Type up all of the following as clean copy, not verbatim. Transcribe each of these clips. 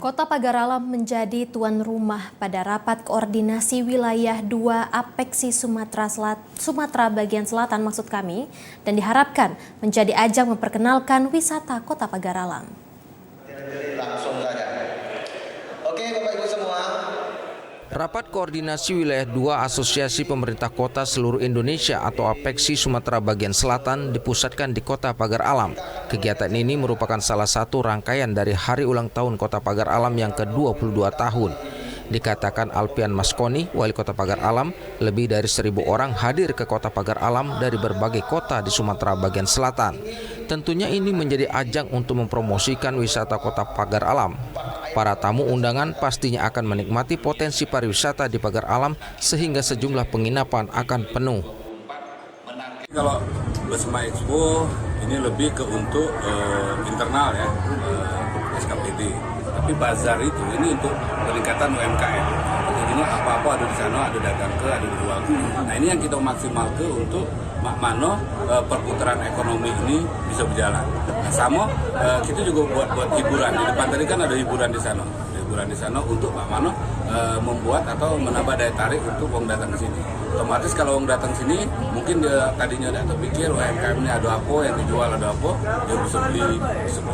Kota Pagar Alam menjadi tuan rumah pada rapat koordinasi wilayah 2 Apeksi Sumatera bagian selatan dan diharapkan menjadi ajang memperkenalkan wisata Kota Pagar Alam. Rapat koordinasi wilayah 2 Asosiasi Pemerintah Kota Seluruh Indonesia atau Apeksi Sumatera bagian selatan dipusatkan di Kota Pagar Alam. Kegiatan ini merupakan salah satu rangkaian dari hari ulang tahun Kota Pagar Alam yang ke-22 tahun. Dikatakan Alpian Maskoni, Wali Kota Pagar Alam, lebih dari 1.000 orang hadir ke Kota Pagar Alam dari berbagai kota di Sumatera bagian selatan. Tentunya ini menjadi ajang untuk mempromosikan wisata Kota Pagar Alam. Para tamu undangan pastinya akan menikmati potensi pariwisata di Pagar Alam sehingga sejumlah penginapan akan penuh. Kalau Bersama Expo ini lebih ke untuk internal ya, SKPD. Tapi bazar itu ini untuk peningkatan UMKM. Jadi apa-apa ada di sana, ada dagang ada dijual. Nah ini yang kita maksimal untuk mano perputaran ekonomi ini bisa berjalan. Nah, sama kita juga buat hiburan. Di depan tadi kan ada hiburan di sana. Hiburan di sana untuk mano membuat atau menambah daya tarik untuk orang datang ke sini. Otomatis kalau orang datang sini mungkin dia tadinya tidak terpikir UMKM ini ada apa yang dijual, ada apa, dia bisa beli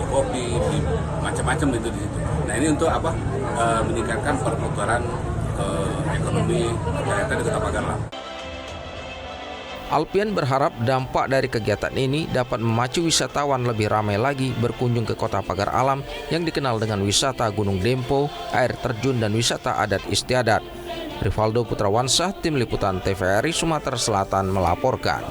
kopi, beli macam-macam itu di situ. Nah ini untuk apa? Meningkatkan perputaran ekonomi ternyata di Kota Pagar Alam. Alpian berharap dampak dari kegiatan ini dapat memacu wisatawan lebih ramai lagi berkunjung ke Kota Pagar Alam yang dikenal dengan wisata Gunung Dempo, air terjun, dan wisata adat istiadat. Rivaldo Putrawansah, Tim Liputan TVRI Sumatera Selatan melaporkan.